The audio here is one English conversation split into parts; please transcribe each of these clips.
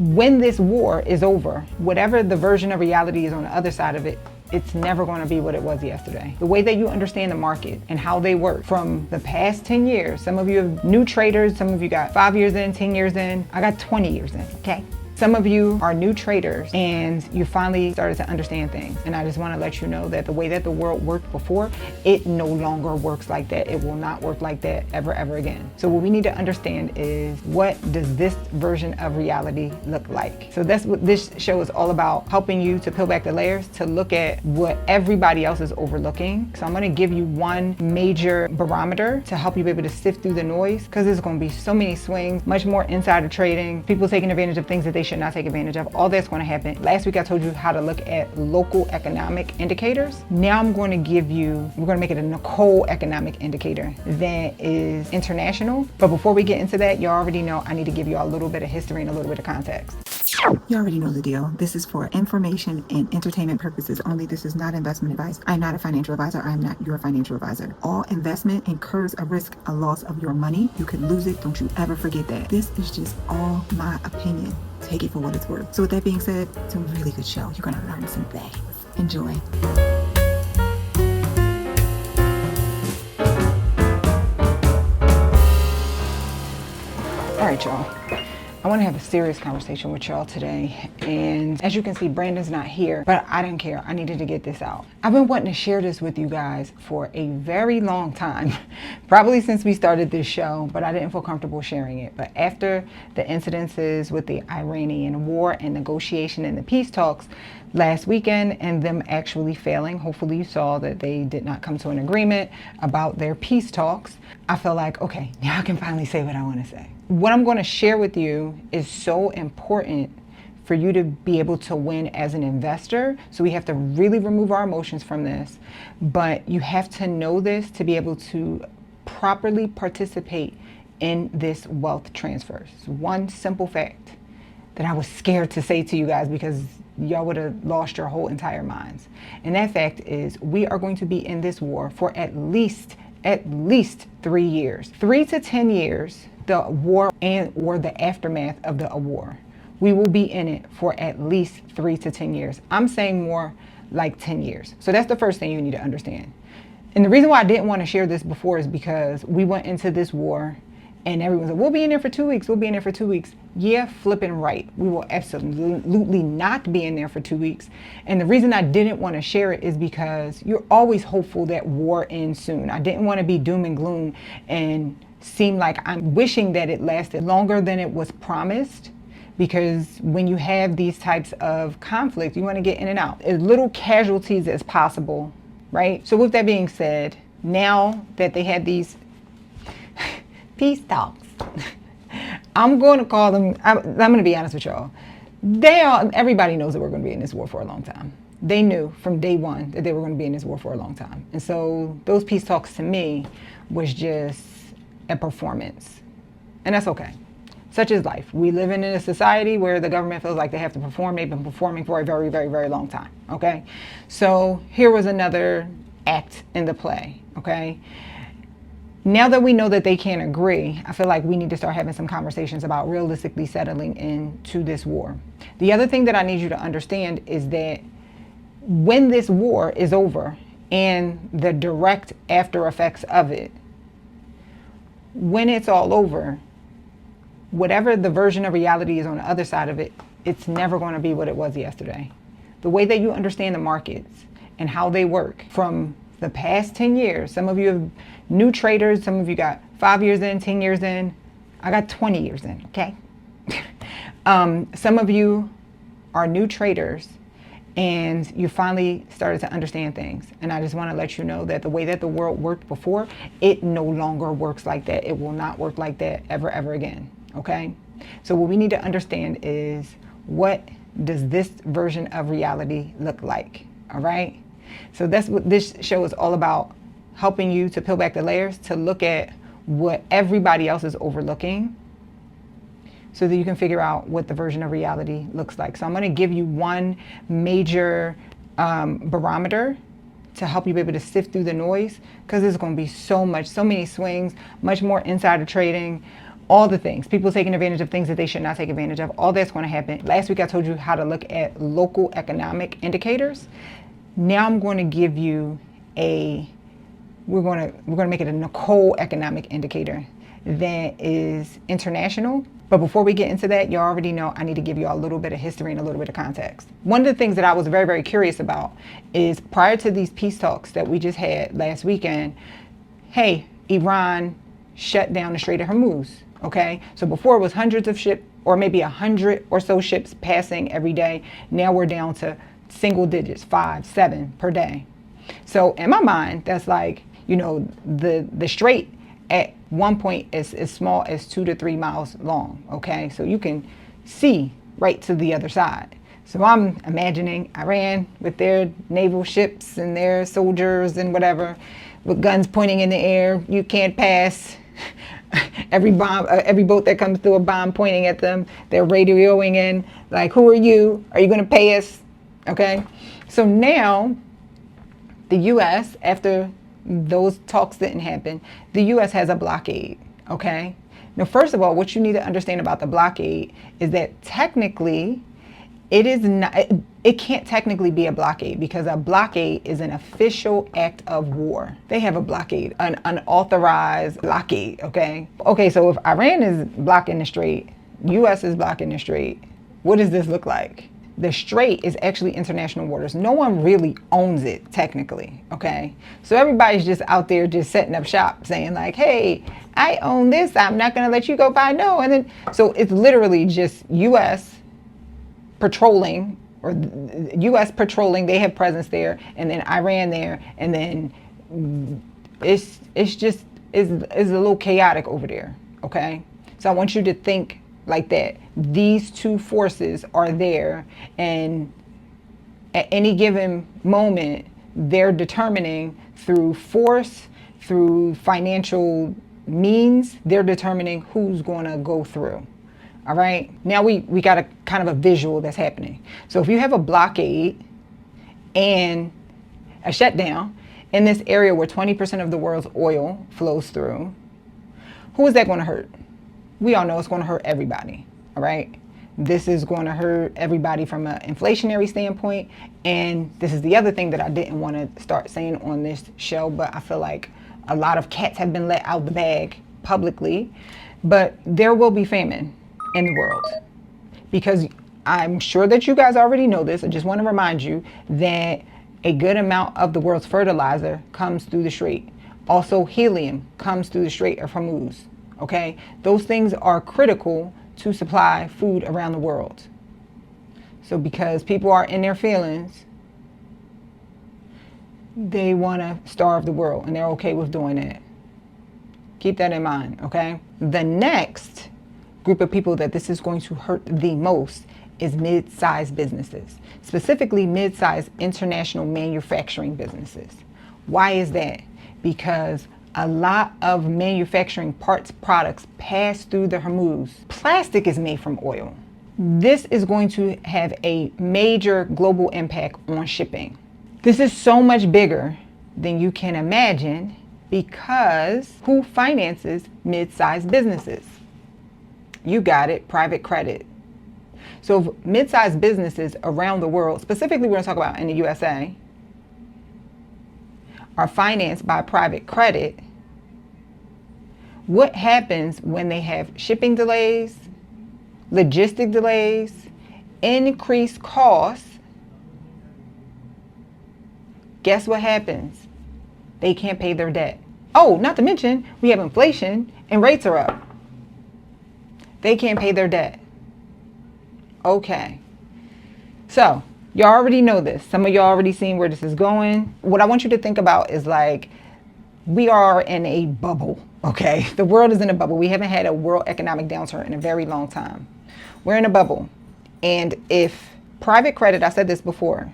when this war is over, whatever the version of reality is on the other side of it, it's never going to be what it was yesterday. The way that you understand the market and how they work from the past 10 years, some of you are new traders, some of you got 5 years in, 10 years in, I got 20 years in, okay? Some of you are new traders and you finally started to understand things. And I just want to let you know that the way that the world worked before, it no longer works like that. It will not work like that ever again. So what we need to understand is, what does this version of reality look like? So that's what this show is all about, helping you to peel back the layers, to look at what everybody else is overlooking. So I'm going to give you one major barometer to help you be able to sift through the noise, because there's going to be so many swings, much more insider trading, people taking advantage of things that they should not take advantage of. All that's going to happen. Last week I told you how to look at local economic indicators. Now I'm going to give you, we're going to make it a Nicole economic indicator that is international. But before we get into that, you already know I need to give you a little bit of history and a little bit of context. You already know the deal. This is for information and entertainment purposes only. This is not investment advice. I'm not a financial advisor. I'm not your financial advisor. All investment incurs a risk, a loss of your money. You could lose it. Don't you ever forget that. This is just all my opinion. Take it for what it's worth. So with that being said, it's a really good show. You're going to learn some things. Enjoy. All right, y'all. I want to have a serious conversation with y'all today. And as you can see, Brandon's not here, but I didn't care. I needed to get this out. I've been wanting to share this with you guys for a very long time, probably since we started this show, but I didn't feel comfortable sharing it. But after the incidences with the Iranian war and negotiation and the peace talks last weekend and them actually failing, hopefully you saw that they did not come to an agreement about their peace talks, I felt like, okay, now I can finally say what I want to say. What I'm going to share with you is so important for you to be able to win as an investor. So we have to really remove our emotions from this, but you have to know this to be able to properly participate in this wealth transfer. It's one simple fact that I was scared to say to you guys, because y'all would have lost your whole entire minds. And that fact is, we are going to be in this war for at least 3 years. 3 to 10 years, the war or the aftermath of the war. We will be in it for at least 3 to 10 years. I'm saying more like 10 years. So that's the first thing you need to understand. And the reason why I didn't want to share this before is because we went into this war and everyone's like, we'll be in there for 2 weeks. We'll be in there for 2 weeks. Yeah, flipping right. We will absolutely not be in there for 2 weeks. And the reason I didn't want to share it is because you're always hopeful that war ends soon. I didn't want to be doom and gloom and seem like I'm wishing that it lasted longer than it was promised. Because when you have these types of conflict, you want to get in and out as little casualties as possible, right? So with that being said, now that they had these peace talks, I'm going to call them, I'm going to be honest with y'all. Everybody knows that we're going to be in this war for a long time. They knew from day one that they were going to be in this war for a long time. And so those peace talks to me was just a performance. And that's okay. Such is life. We live in a society where the government feels like they have to perform. They've been performing for a very, very, very long time. Okay. So here was another act in the play. Okay. Now that we know that they can't agree, I feel like we need to start having some conversations about realistically settling into this war. The other thing that I need you to understand is that when this war is over and the direct after effects of it, when it's all over, whatever the version of reality is on the other side of it, it's never going to be what it was yesterday. The way that you understand the markets and how they work from the past 10 years, some of you have new traders, some of you got 5 years in, 10 years in, I got 20 years in, okay? Some of you are new traders and you finally started to understand things. And I just want to let you know that the way that the world worked before, it no longer works like that. It will not work like that ever again. Okay? So what we need to understand is, what does this version of reality look like? All right? So that's what this show is all about, helping you to peel back the layers, to look at what everybody else is overlooking, so that you can figure out what the version of reality looks like. So I'm going to give you one major barometer to help you be able to sift through the noise, because there's going to be so many swings, much more insider trading, all the things. People taking advantage of things that they should not take advantage of. All that's going to happen. Last week I told you how to look at local economic indicators. Now I'm going to give you we're going to make it a Nicole economic indicator that is international. But before we get into that, you already know I need to give you a little bit of history and a little bit of context. One of the things that I was very, very curious about is prior to these peace talks that we just had last weekend, hey, Iran shut down the Strait of Hormuz, okay? So before it was hundreds of ships, or maybe 100 or so ships passing every day. Now we're down to single digits, 5, 7 per day. So in my mind, that's like, you know, the strait at one point is as small as 2 to 3 miles long, okay? So you can see right to the other side. So I'm imagining Iran with their naval ships and their soldiers and whatever, with guns pointing in the air. You can't pass. Every boat that comes through, a bomb pointing at them. They're radioing in, like, who are you? Are you going to pay us? Okay? So now the U.S., after those talks didn't happen, the U.S. has a blockade, okay? Now, first of all, what you need to understand about the blockade is that technically it is not, it can't technically be a blockade, because a blockade is an official act of war. They have a blockade, an unauthorized blockade, okay? Okay, so if Iran is blocking the strait, U.S. is blocking the strait, what does this look like? The strait is actually international waters. No one really owns it technically, okay? So everybody's just out there just setting up shop saying like, hey, I own this, I'm not gonna let you go by, no. And then, so it's literally just U.S. patrolling, or U.S. patrolling, they have presence there, and then Iran there, and then it's a little chaotic over there, okay? So I want you to think like that. These two forces are there, and at any given moment, they're determining through force, through financial means, they're determining who's going to go through. All right. Now we got a kind of a visual that's happening. So if you have a blockade and a shutdown in this area where 20% of the world's oil flows through, who is that going to hurt? We all know it's going to hurt everybody. All right. This is going to hurt everybody from an inflationary standpoint. And this is the other thing that I didn't want to start saying on this show, but I feel like a lot of cats have been let out the bag publicly. But there will be famine in the world, because I'm sure that you guys already know this. I just want to remind you that a good amount of the world's fertilizer comes through the strait. Also, helium comes through the Strait of Hormuz. Okay, those things are critical to supply food around the world. So because people are in their feelings, they want to starve the world, and they're okay with doing that. Keep that in mind, okay? The next group of people that this is going to hurt the most is mid-sized businesses, specifically mid-sized international manufacturing businesses. Why is that? Because a lot of manufacturing parts, products pass through the Hormuz. Plastic is made from oil. This is going to have a major global impact on shipping. This is so much bigger than you can imagine, because who finances mid-sized businesses? You got it, private credit. So mid-sized businesses around the world, specifically we're going to talk about in the USA, are financed by private credit. What happens when they have shipping delays, logistic delays, increased costs? Guess what happens? They can't pay their debt. Oh, not to mention, we have inflation and rates are up. They can't pay their debt. Okay. So, you already know this. Some of y'all already seen where this is going. What I want you to think about is like, we are in a bubble, okay? The world is in a bubble. We haven't had a world economic downturn in a very long time. We're in a bubble. And if private credit, I said this before,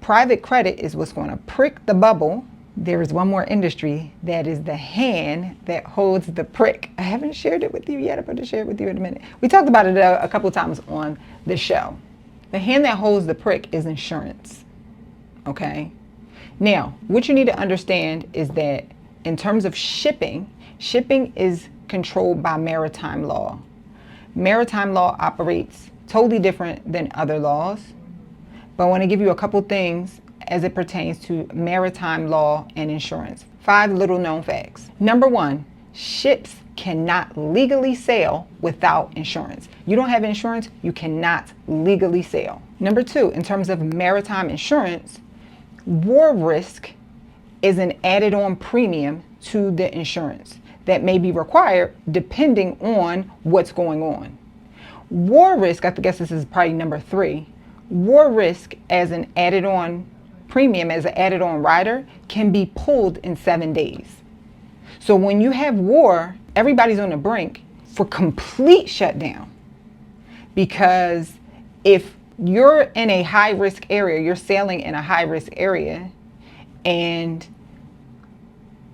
private credit is what's going to prick the bubble. There is one more industry that is the hand that holds the prick. I haven't shared it with you yet. I'm going to share it with you in a minute. We talked about it a couple of times on the show. The hand that holds the prick is insurance. Okay? Now, what you need to understand is that in terms of shipping, shipping is controlled by maritime law. Maritime law operates totally different than other laws, but I want to give you a couple things as it pertains to maritime law and insurance. 5 little known facts. Number 1, ships cannot legally sail without insurance. You don't have insurance, you cannot legally sail. Number 2, in terms of maritime insurance, war risk is an added on premium to the insurance that may be required depending on what's going on. War risk, I guess this is probably number 3, war risk as an added on premium, as an added on rider, can be pulled in 7 days. So when you have war, everybody's on the brink for complete shutdown, because if you're in a high risk area, you're sailing in a high risk area, and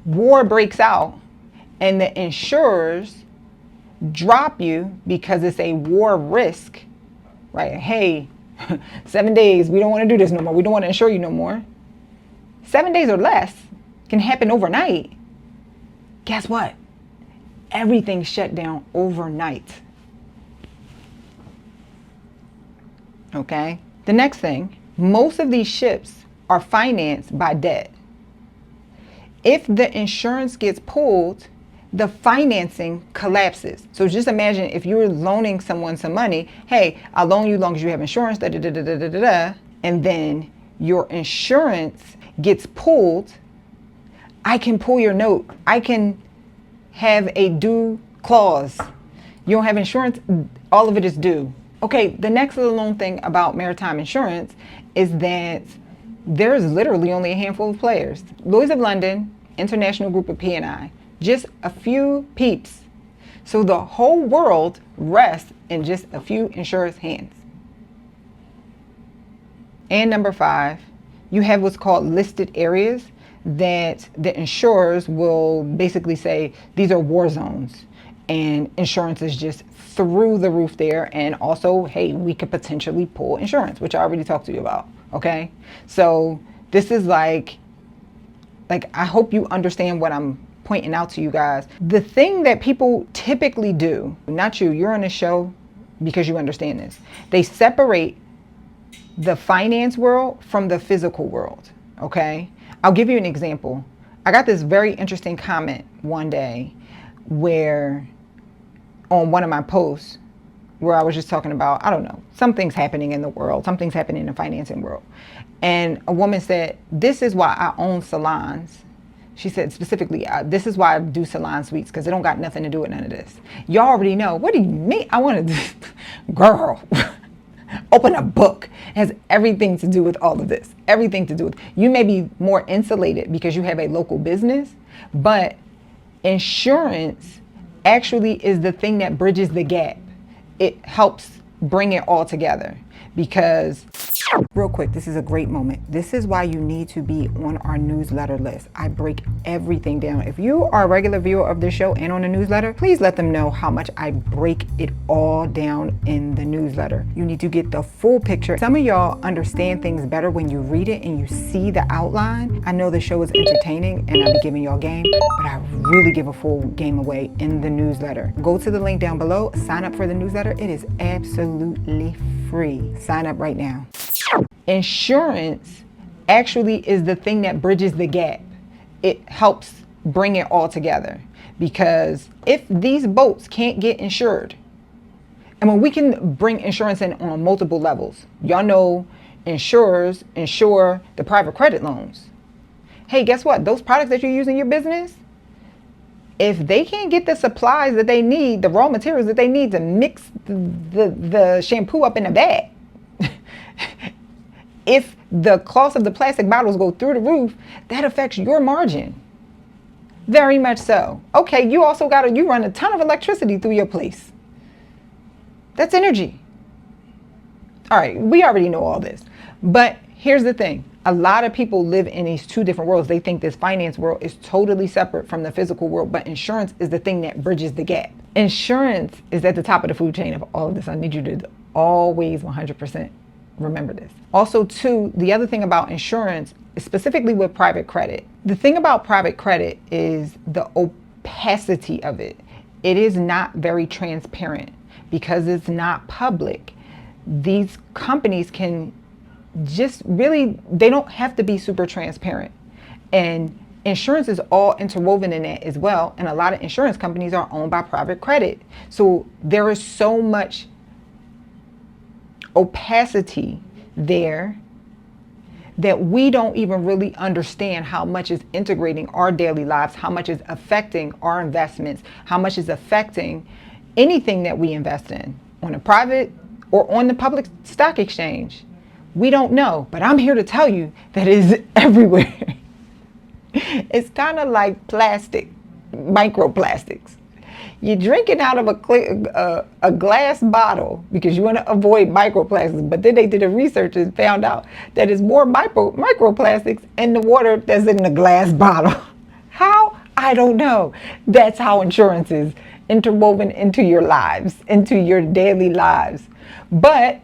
war breaks out and the insurers drop you because it's a war risk, right? Hey, 7 days, we don't want to do this no more. We don't want to insure you no more. 7 days or less can happen overnight. Guess what? Everything's shut down overnight. Okay? The next thing, most of these ships are financed by debt. If the insurance gets pulled, the financing collapses. So just imagine if you were loaning someone some money, hey, I'll loan you as long as you have insurance, and then your insurance gets pulled, I can pull your note. I can have a due clause. You don't have insurance, all of it is due. Okay, the next little known thing about maritime insurance is that there's literally only a handful of players. Lloyd's of London, International Group of P&I, just a few peeps. So the whole world rests in just a few insurers' hands. And number 5, you have what's called listed areas that the insurers will basically say these are war zones, and insurance is just through the roof there. And also, hey, we could potentially pull insurance, which I already talked to you about. Okay, so this is like I hope you understand what I'm pointing out to you guys. The thing that people typically do, not you, you're on a show because you understand this. They separate the finance world from the physical world. Okay, I'll give you an example. I got this very interesting comment one day where on one of my posts where I was just talking about, I don't know, something's happening in the world, something's happening in the financing world. And a woman said, this is why I own salons. She said specifically, this is why I do salon suites, because it don't got nothing to do with none of this. Y'all already know. What do you mean? I want to, girl, open a book. It has everything to do with all of this. Everything to do with, you may be more insulated because you have a local business, but insurance actually is the thing that bridges the gap. It helps bring it all together. Because real quick, this is a great moment. This is why you need to be on our newsletter list. I break everything down. If you are a regular viewer of the show and on the newsletter, please let them know how much I break it all down in the newsletter. You need to get the full picture. Some of y'all understand things better when you read it and you see the outline. I know the show is entertaining and I be giving y'all game, but I really give a full game away in the newsletter. Go to the link down below, sign up for the newsletter. It is absolutely free. Sign up right now. Insurance actually is the thing that bridges the gap. It helps bring it all together, because if these boats can't get insured, and when we can bring insurance in on multiple levels, y'all know insurers insure the private credit loans. Hey, guess what? Those products that you use in your business, if they can't get the supplies that they need, the raw materials that they need to mix the shampoo up in a bag, if the cost of the plastic bottles go through the roof, that affects your margin. Very much so. Okay, you also you run a ton of electricity through your place. That's energy. All right, we already know all this. But here's the thing. A lot of people live in these two different worlds. They think this finance world is totally separate from the physical world, but insurance is the thing that bridges the gap. Insurance is at the top of the food chain of all of this. I need you to always 100% remember this. Also, too, the other thing about insurance, specifically with private credit, the thing about private credit is the opacity of it. it is not very transparent because it's not public. These companies can just really, they don't have to be super transparent. And insurance is all interwoven in that as well. And a lot of insurance companies are owned by private credit. So there is so much opacity there that we don't even really understand how much is integrating our daily lives, how much is affecting our investments, how much is affecting anything that we invest in on a private or on the public stock exchange. We don't know, but I'm here to tell you that it is everywhere. It's kind of like plastic, microplastics. You're drinking out of a glass bottle because you want to avoid microplastics, but then they did a research and found out that it's more microplastics in the water that's in the glass bottle. How? I don't know. That's how insurance is interwoven into your lives, into your daily lives. But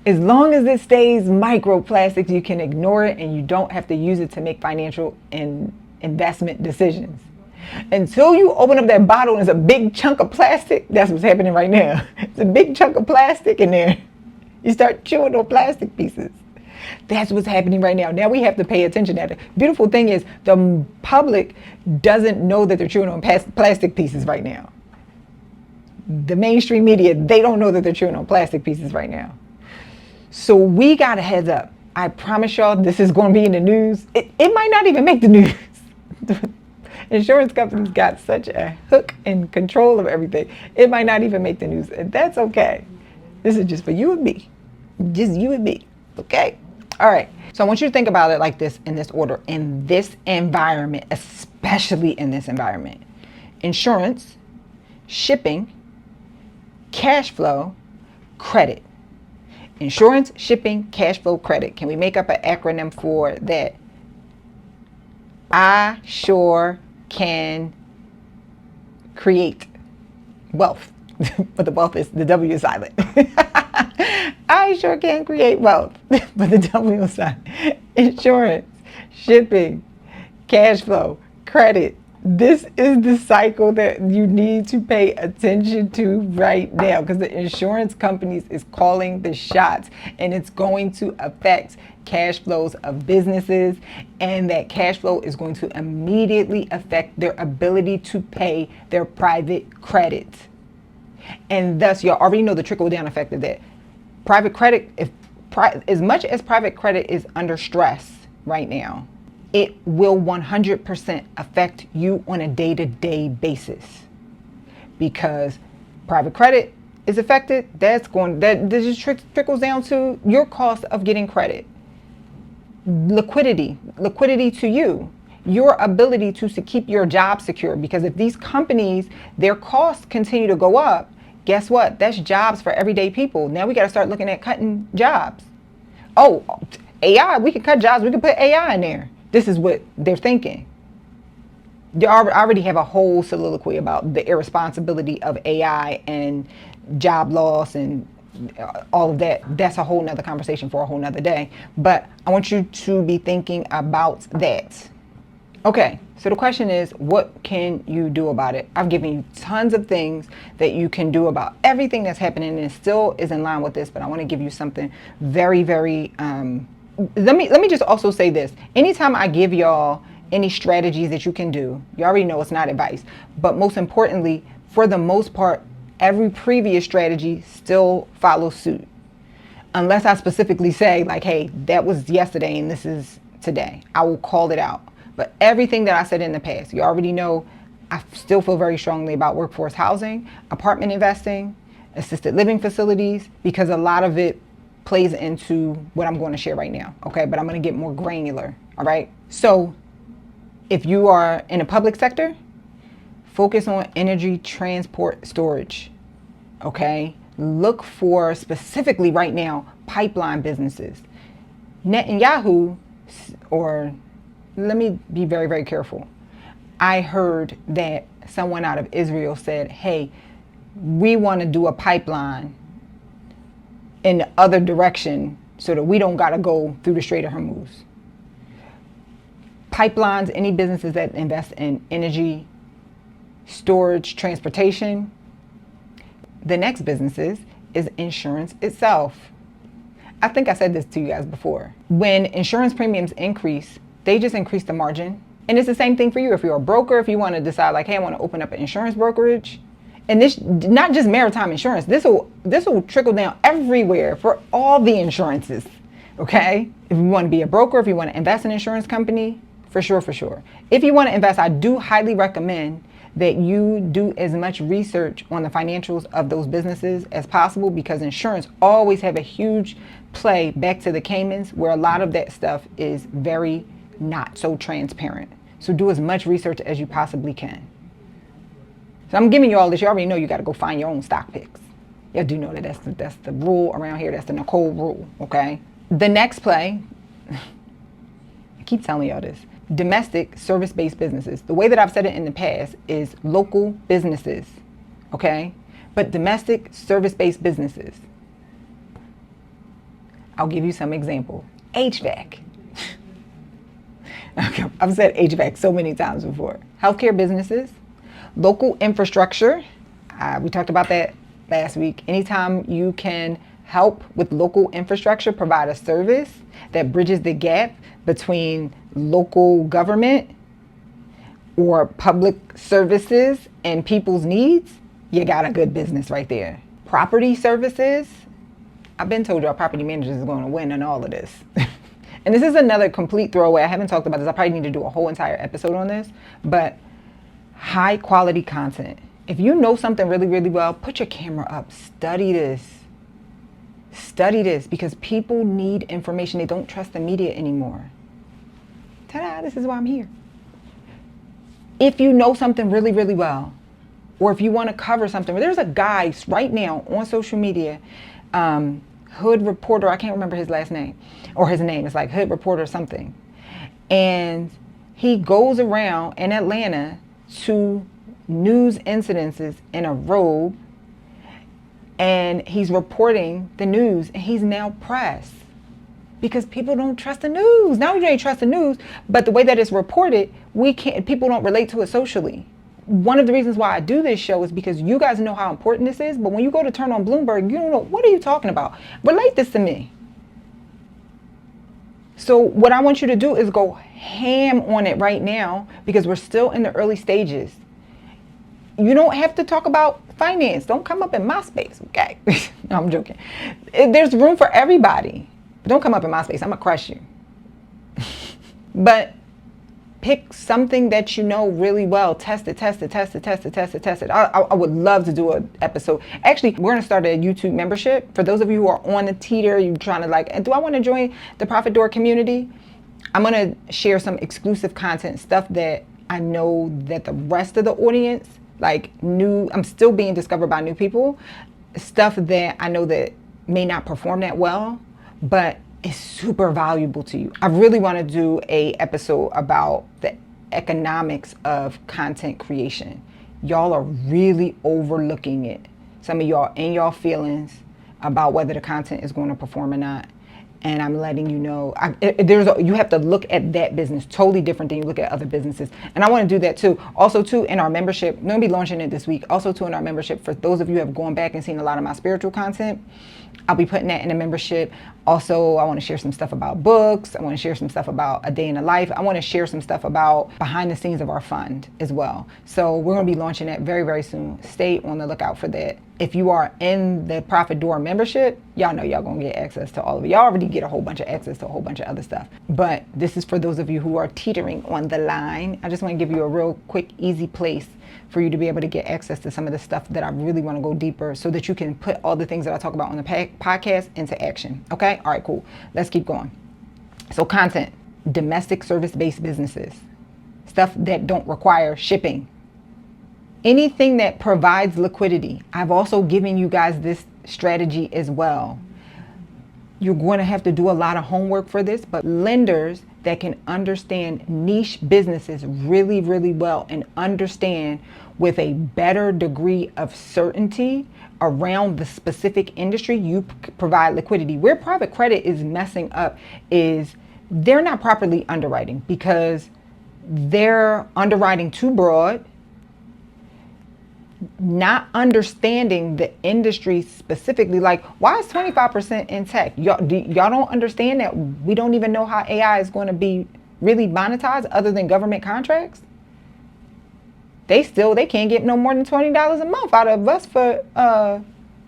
as long as it stays microplastics, you can ignore it and you don't have to use it to make financial and investment decisions. Until you open up that bottle and it's a big chunk of plastic, that's what's happening right now. It's a big chunk of plastic in there. You start chewing on plastic pieces. That's what's happening right now. Now we have to pay attention to that. The beautiful thing is the public doesn't know that they're chewing on plastic pieces right now. The mainstream media, they don't know that they're chewing on plastic pieces right now. So we got a heads up. I promise y'all this is going to be in the news. It might not even make the news. Insurance companies got such a hook and control of everything. It might not even make the news. And that's okay. This is just for you and me. Just you and me. Okay? All right. So I want you to think about it like this, in this order. In this environment, especially in this environment. Insurance, shipping, cash flow, credit. Insurance, shipping, cash flow, credit. Can we make up an acronym for that? I sure can create wealth. But the wealth is, the W is silent. I sure can create wealth. But the W is silent. Insurance, shipping, cash flow, credit. This is the cycle that you need to pay attention to right now, because the insurance companies is calling the shots, and it's going to affect cash flows of businesses, and that cash flow is going to immediately affect their ability to pay their private credit. And thus, you already know the trickle down effect of that. Private credit, as much as private credit is under stress right now, it will 100% affect you on a day-to-day basis, because private credit is affected. This just trickles down to your cost of getting credit. Liquidity to you, your ability to keep your job secure, because if these companies, their costs continue to go up, guess what? That's jobs for everyday people. Now we got to start looking at cutting jobs. Oh, AI, we can cut jobs. We can put AI in there. This is what they're thinking. They already have a whole soliloquy about the irresponsibility of AI and job loss and all of that. That's a whole nother conversation for a whole nother day. But I want you to be thinking about that. Okay, so the question is, what can you do about it? I've given you tons of things that you can do about everything that's happening, and it still is in line with this, but I want to give you something very, very let me just also say this. Anytime I give y'all any strategies that you can do, you already know it's not advice, but most importantly, for the most part, every previous strategy still follows suit, unless I specifically say like, hey, that was yesterday and this is today. I will call it out. But everything that I said in the past, you already know. I still feel very strongly about workforce housing, apartment investing, assisted living facilities, because a lot of it plays into what I'm going to share right now. Okay, but I'm going to get more granular. All right. So if you are in a public sector, focus on energy, transport, storage. Okay. Look for specifically right now pipeline businesses. Netanyahu, or let me be very, very careful. I heard that someone out of Israel said, hey, we want to do a pipeline in the other direction so that we don't got to go through the Strait of Hormuz. Pipelines, any businesses that invest in energy, storage, transportation. The next businesses is insurance itself. I think I said this to you guys before. When insurance premiums increase, they just increase the margin. And it's the same thing for you. If you're a broker, if you want to decide like, hey, I want to open up an insurance brokerage, and this, not just maritime insurance, this will trickle down everywhere for all the insurances, okay? If you want to be a broker, if you want to invest in an insurance company, for sure, for sure. If you want to invest, I do highly recommend that you do as much research on the financials of those businesses as possible, because insurance always have a huge play back to the Caymans, where a lot of that stuff is very not so transparent. So do as much research as you possibly can. So I'm giving you all this. You already know you got to go find your own stock picks. You do know that that's the rule around here. That's the Nicole rule, okay? The next play, I keep telling y'all this, domestic service-based businesses. The way that I've said it in the past is local businesses, okay? But domestic service-based businesses. I'll give you some example. HVAC. Okay, I've said HVAC so many times before. Healthcare businesses, local infrastructure. We talked about that last week. Anytime you can help with local infrastructure, provide a service that bridges the gap between local government or public services and people's needs, you got a good business right there. Property services. I've been told y'all property managers is going to win in all of this. And this is another complete throwaway. I haven't talked about this. I probably need to do a whole entire episode on this. But high quality content. If you know something really, really well, put your camera up. Study this. Study this, because people need information. They don't trust the media anymore. Ta-da, this is why I'm here. If you know something really, really well, or if you want to cover something, there's a guy right now on social media, Hood Reporter, I can't remember his last name, or his name, it's like Hood Reporter something. And he goes around in Atlanta to news incidences in a robe, and he's reporting the news, and he's now pressed because people don't trust the news. Not only do they trust the news, but the way that it's reported, people don't relate to it socially. One of the reasons why I do this show is because you guys know how important this is, but when you go to turn on Bloomberg, you don't know, what are you talking about? Relate this to me. So what I want you to do is go ham on it right now, because we're still in the early stages. You don't have to talk about finance. Don't come up in my space, okay? No, I'm joking. There's room for everybody. But don't come up in my space. I'm going to crush you. But pick something that you know really well. Test it. I would love to do an episode. Actually, we're going to start a YouTube membership. For those of you who are on the teeter, you're trying to like, do I want to join the Profit Door community? I'm going to share some exclusive content, stuff that I know that the rest of the audience, like I'm still being discovered by new people, stuff that I know that may not perform that well, but is super valuable to you. I really want to do a episode about the economics of content creation. Y'all are really overlooking it. Some of y'all in y'all feelings about whether the content is going to perform or not. And I'm letting you know, you have to look at that business totally different than you look at other businesses. And I want to do that too. Also too, in our membership, I'm going to be launching it this week. Also too, in our membership, for those of you who have gone back and seen a lot of my spiritual content, I'll be putting that in a membership. Also, I want to share some stuff about books. I want to share some stuff about a day in the life. I want to share some stuff about behind the scenes of our fund as well. So we're going to be launching that very, very soon. Stay on the lookout for that. If you are in the Profit Door membership, y'all know y'all going to get access to all of it. Y'all already get a whole bunch of access to a whole bunch of other stuff. But this is for those of you who are teetering on the line. I just want to give you a real quick, easy place for you to be able to get access to some of the stuff that I really want to go deeper, so that you can put all the things that I talk about on the podcast into action. Okay? All right, cool. Let's keep going. So content, domestic service-based businesses, stuff that don't require shipping. Anything that provides liquidity. I've also given you guys this strategy as well. You're going to have to do a lot of homework for this, but lenders that can understand niche businesses really, really well and understand with a better degree of certainty around the specific industry, you provide liquidity. Where private credit is messing up is they're not properly underwriting, because they're underwriting too broad. not understanding the industry specifically. Like, why is 25% in tech? Y'all don't understand that we don't even know how AI is going to be really monetized other than government contracts? They can't get no more than $20 a month out of us for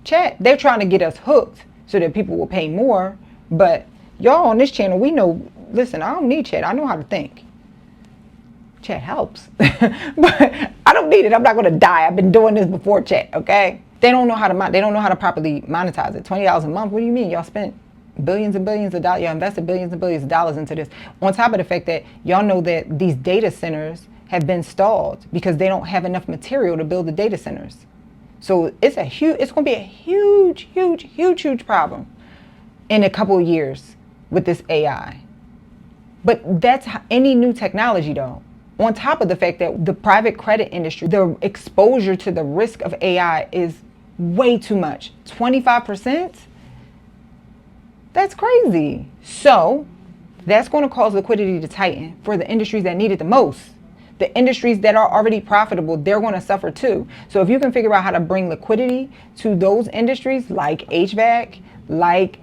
chat. They're trying to get us hooked so that people will pay more. But y'all on this channel, we know, listen, I don't need chat. I know how to think. Chat helps, but I don't need it. I'm not going to die. I've been doing this before chat. Okay. They don't know how to properly monetize it. $20 a month. What do you mean? Y'all spent billions and billions of dollars. Y'all invested billions and billions of dollars into this. On top of the fact that y'all know that these data centers have been stalled because they don't have enough material to build the data centers. So it's going to be a huge problem in a couple of years with this AI. But that's any new technology though. On top of the fact that the private credit industry, the exposure to the risk of AI is way too much. 25%? That's crazy. So that's going to cause liquidity to tighten for the industries that need it the most. The industries that are already profitable, they're going to suffer too. So if you can figure out how to bring liquidity to those industries like HVAC, like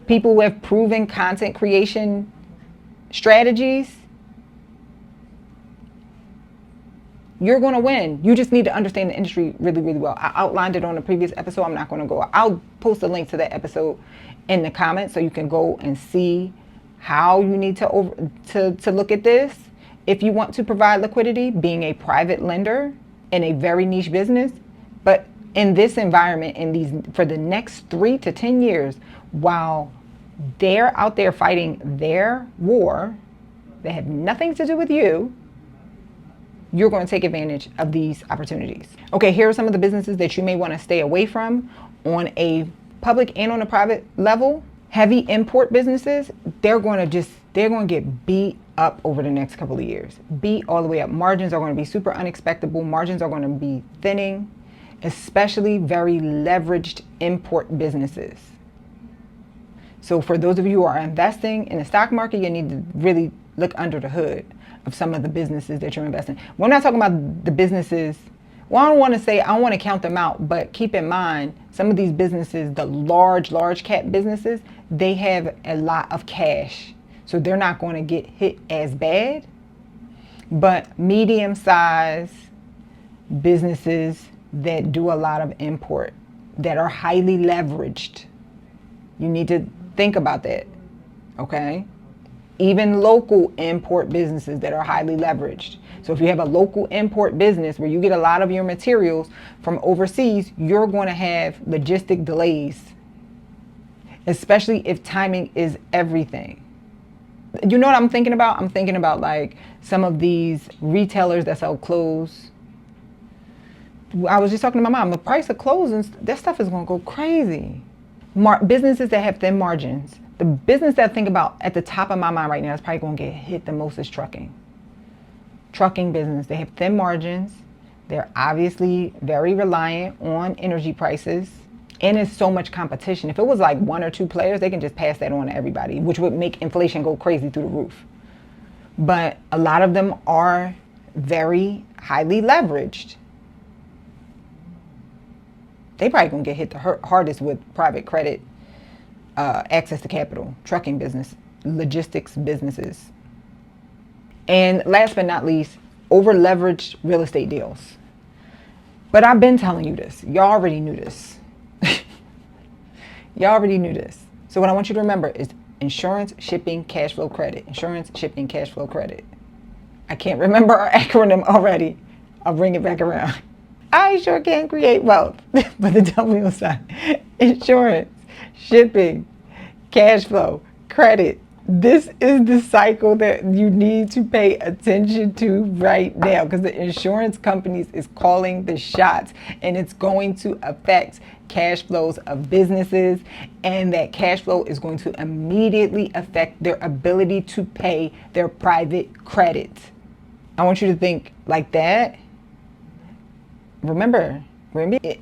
people who have proven content creation strategies, you're going to win. You just need to understand the industry really, really well. I outlined it on a previous episode. I'm not going to go. I'll post a link to that episode in the comments so you can go and see how you need to look at this. If you want to provide liquidity, being a private lender in a very niche business, but in this environment, for the next 3 to 10 years, while they're out there fighting their war, they have nothing to do with you. You're going to take advantage of these opportunities. Okay, here are some of the businesses that you may want to stay away from on a public and on a private level. Heavy import businesses, they're going to get beat up over the next couple of years. Beat all the way up. Margins are going to be super unexpectable. Margins are going to be thinning, especially very leveraged import businesses. So for those of you who are investing in the stock market, you need to really look under the hood of some of the businesses that you're investing. We're not talking about the businesses. Well, I don't want to count them out, but keep in mind, some of these businesses, the large cap businesses, they have a lot of cash. So they're not going to get hit as bad. But medium-sized businesses that do a lot of import, that are highly leveraged, you need to think about that, okay? Even local import businesses that are highly leveraged. So if you have a local import business where you get a lot of your materials from overseas, you're going to have logistic delays, especially if timing is everything. You know what I'm thinking about? I'm thinking about like some of these retailers that sell clothes. I was just talking to my mom, the price of clothes and that stuff is going to go crazy. Businesses that have thin margins. The business that I think about at the top of my mind right now is probably going to get hit the most is trucking. Trucking business. They have thin margins. They're obviously very reliant on energy prices. And it's so much competition. If it was like 1 or 2 players, they can just pass that on to everybody, which would make inflation go crazy through the roof. But a lot of them are very highly leveraged. They probably going to get hit the hardest with private credit. Access to capital, trucking business, logistics businesses. And last but not least, over leveraged real estate deals. But I've been telling you this. Y'all already knew this. Y'all already knew this. So what I want you to remember is insurance, shipping, cash flow, credit. Insurance, shipping, cash flow, credit. I can't remember our acronym already. I'll bring it back around. I sure can create wealth, but the W side. Insurance, shipping, cash flow, credit. This is the cycle that you need to pay attention to right now, because the insurance companies is calling the shots, and it's going to affect cash flows of businesses, and that cash flow is going to immediately affect their ability to pay their private credit. I want you to think like that. Remember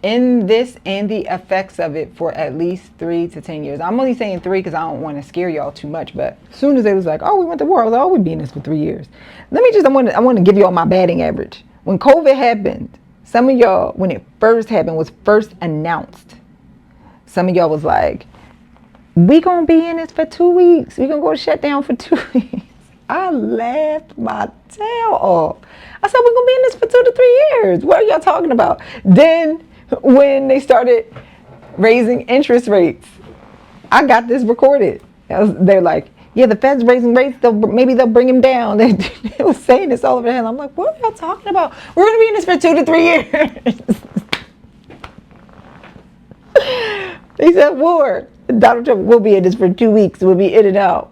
in this and the effects of it for at least 3 to 10 years. I'm only saying 3 because I don't want to scare y'all too much. But as soon as it was like, oh, we went to war, I was like, oh, we'd be in this for 3 years. I want to give you all my batting average. When COVID happened, Some of y'all, when it first happened, was first announced, some of y'all was like, we gonna be in this for 2 weeks. We gonna go shut down for 2 weeks. I laughed my tail off. I said, we're gonna be in this for 2 to 3 years. What are y'all talking about? Then when they started raising interest rates, I got this recorded. They're like, yeah, the Fed's raising rates. Maybe they'll bring them down. They was saying this all over the head. I'm like, what are y'all talking about? We're going to be in this for 2 to 3 years. They said war. Donald Trump will be in this for 2 weeks. We'll be in and out.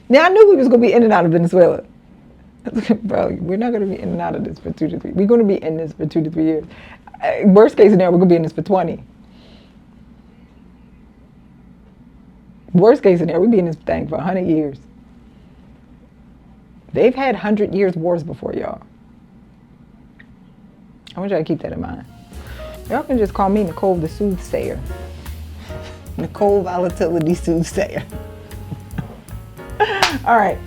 Now, I knew we was going to be in and out of Venezuela. Bro, we're not going to be in and out of this for 2 to 3. We're going to be in this for 2 to 3 years. Worst case scenario, we're going to be in this for 20. Worst case scenario, we'll be in this thing for 100 years. They've had 100 years wars before, y'all. I want y'all to keep that in mind. Y'all can just call me Nicole the Soothsayer. Nicole Volatility Soothsayer. All right.